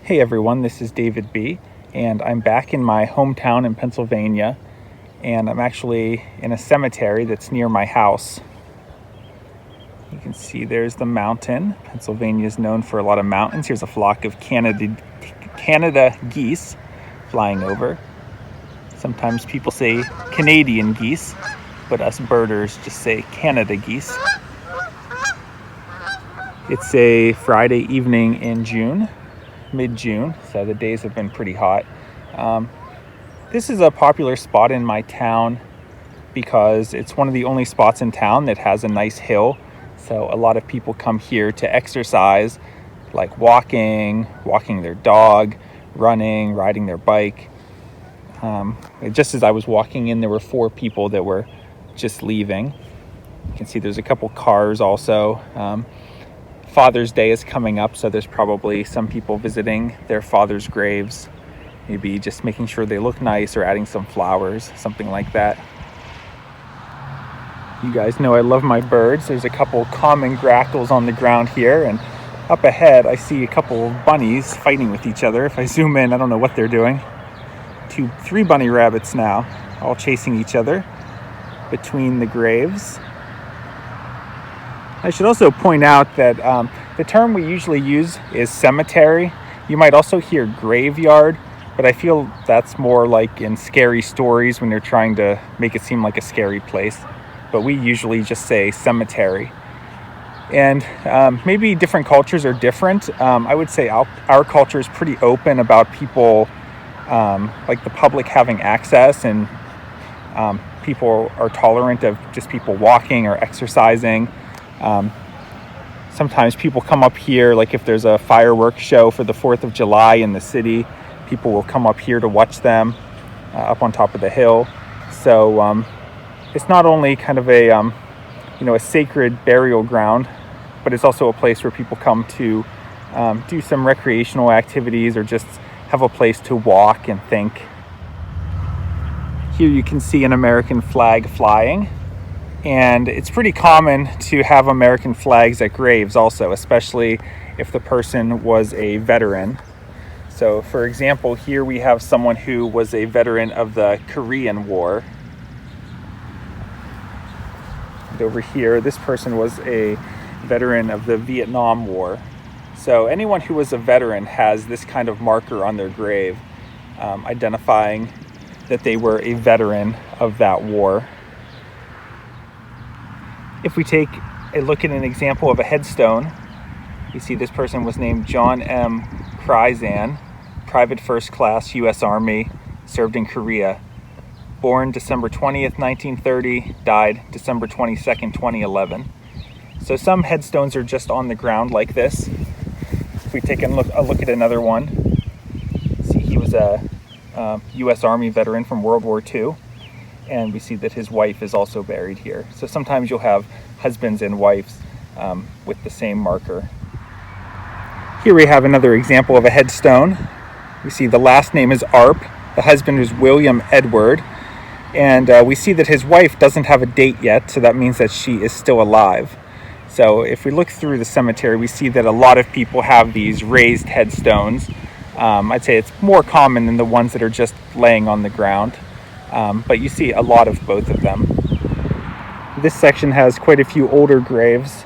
Hey everyone, this is David B. and I'm back in my hometown in Pennsylvania, and I'm actually in a cemetery that's near my house. You can see there's the mountain. Pennsylvania is known for a lot of mountains. Here's a flock of Canada geese flying over. Sometimes people say Canadian geese, but us birders just say Canada geese. It's a Friday evening in June. Mid-June, so the days have been pretty hot. This is a popular spot in my town because it's one of the only spots in town that has a nice hill. So a lot of people come here to exercise, like walking their dog, running, riding their bike. Just as I was walking in, there were 4 people that were just leaving. You can see there's a couple cars also. Father's Day is coming up, so there's probably some people visiting their father's graves, maybe just making sure they look nice or adding some flowers, something like that. You guys know I love my birds. There's a couple common grackles on the ground here, and up ahead I see a couple of bunnies fighting with each other. If I zoom in, I don't know what they're doing. 3 bunny rabbits now, all chasing each other between the graves. I should also point out that the term we usually use is cemetery. You might also hear graveyard, but I feel that's more like in scary stories when they're trying to make it seem like a scary place. But we usually just say cemetery. And maybe different cultures are different. I would say our culture is pretty open about people, like the public having access, and people are tolerant of just people walking or exercising. Sometimes people come up here, like if there's a fireworks show for the 4th of July in the city, people will come up here to watch them up on top of the hill. So it's not only kind of a sacred burial ground, but it's also a place where people come to do some recreational activities or just have a place to walk and think. Here you can see an American flag flying. And it's pretty common to have American flags at graves also, especially if the person was a veteran. So for example, here we have someone who was a veteran of the Korean War. And over here, this person was a veteran of the Vietnam War. So anyone who was a veteran has this kind of marker on their grave, identifying that they were a veteran of that war. If we take a look at an example of a headstone, you see this person was named John M. Kryzan, Private First Class, U.S. Army, served in Korea. Born December 20th, 1930, died December 22nd, 2011. So some headstones are just on the ground like this. If we take a look at another one, see he was a U.S. Army veteran from World War II. And we see that his wife is also buried here. So sometimes you'll have husbands and wives with the same marker. Here we have another example of a headstone. We see the last name is Arp. The husband is William Edward. And we see that his wife doesn't have a date yet, so that means that she is still alive. So if we look through the cemetery, we see that a lot of people have these raised headstones. I'd say it's more common than the ones that are just laying on the ground. But you see a lot of both of them. This section has quite a few older graves.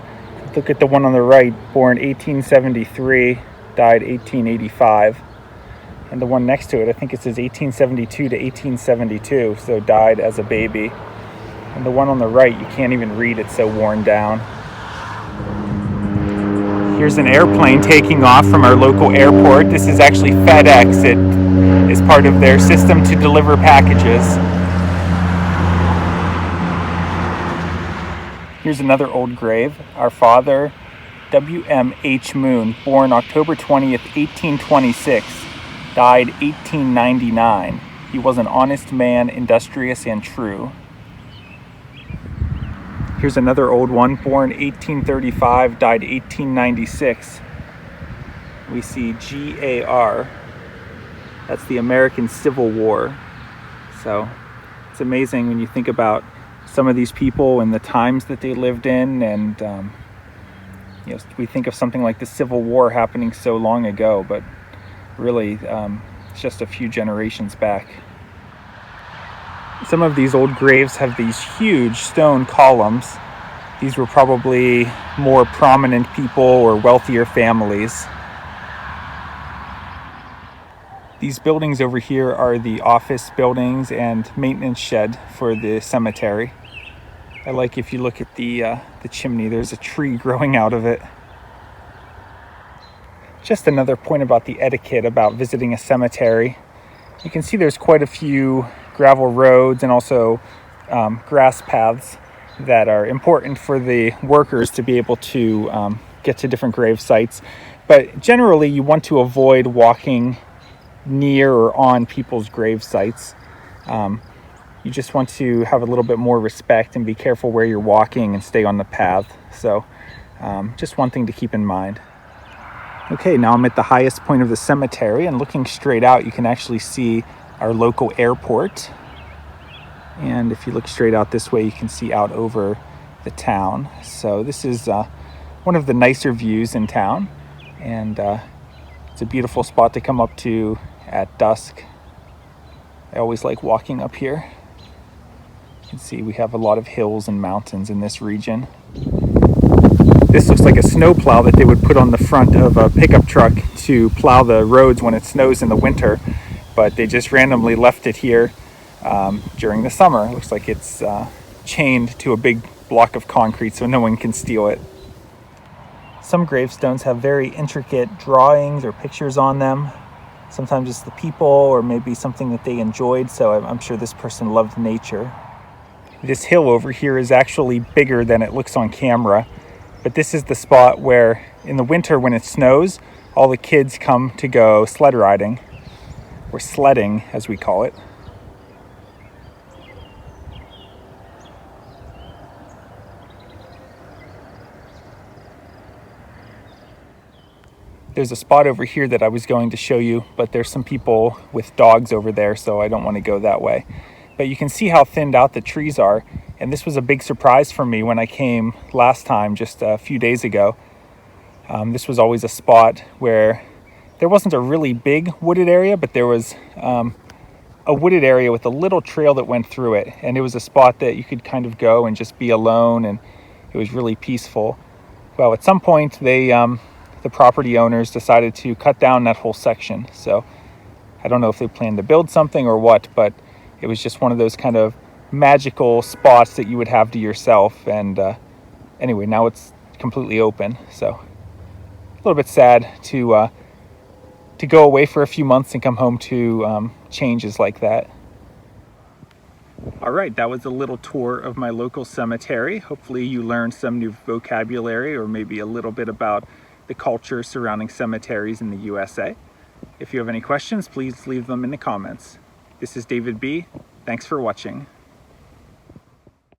Look at the one on the right, born 1873, died 1885. And the one next to it, I think it says 1872 to 1872, so died as a baby. And the one on the right, you can't even read, it's so worn down. Here's an airplane taking off from our local airport. This is actually FedEx. It is part of their system to deliver packages. Here's another old grave. Our father, W.M.H. Moon, born October 20th, 1826, died 1899. He was an honest man, industrious and true. Here's another old one, born 1835, died 1896. We see G.A.R. That's the American Civil War. So it's amazing when you think about some of these people and the times that they lived in, and we think of something like the Civil War happening so long ago, but really just a few generations back. Some of these old graves have these huge stone columns. These were probably more prominent people or wealthier families. These buildings over here are the office buildings and maintenance shed for the cemetery. I like, if you look at the chimney, there's a tree growing out of it. Just another point about the etiquette about visiting a cemetery. You can see there's quite a few gravel roads and also grass paths that are important for the workers to be able to get to different grave sites. But generally, you want to avoid walking near or on people's grave sites. You just want to have a little bit more respect and be careful where you're walking and stay on the path. So just one thing to keep in mind. Okay, now I'm at the highest point of the cemetery, and looking straight out, you can actually see our local airport. And if you look straight out this way, you can see out over the town. So this is one of the nicer views in town, and it's a beautiful spot to come up to at dusk. I always like walking up here. You can see we have a lot of hills and mountains in this region. This looks like a snow plow that they would put on the front of a pickup truck to plow the roads when it snows in the winter, but they just randomly left it here during the summer. It looks like it's chained to a big block of concrete so no one can steal it. Some gravestones have very intricate drawings or pictures on them. Sometimes it's the people or maybe something that they enjoyed, so I'm sure this person loved nature. This hill over here is actually bigger than it looks on camera, but this is the spot where in the winter when it snows, all the kids come to go sled riding, or sledding as we call it. There's a spot over here that I was going to show you, but there's some people with dogs over there, so I don't want to go that way. But you can see how thinned out the trees are, and this was a big surprise for me when I came last time, just a few days ago. This was always a spot where there wasn't a really big wooded area, but there was a wooded area with a little trail that went through it, and it was a spot that you could kind of go and just be alone, and it was really peaceful. Well, at some point the property owners decided to cut down that whole section. So I don't know if they planned to build something or what, but it was just one of those kind of magical spots that you would have to yourself. And anyway, now it's completely open. So a little bit sad to go away for a few months and come home to changes like that. All right, that was a little tour of my local cemetery. Hopefully you learned some new vocabulary or maybe a little bit about the culture surrounding cemeteries in the USA. If you have any questions, please leave them in the comments. This is David B. Thanks for watching.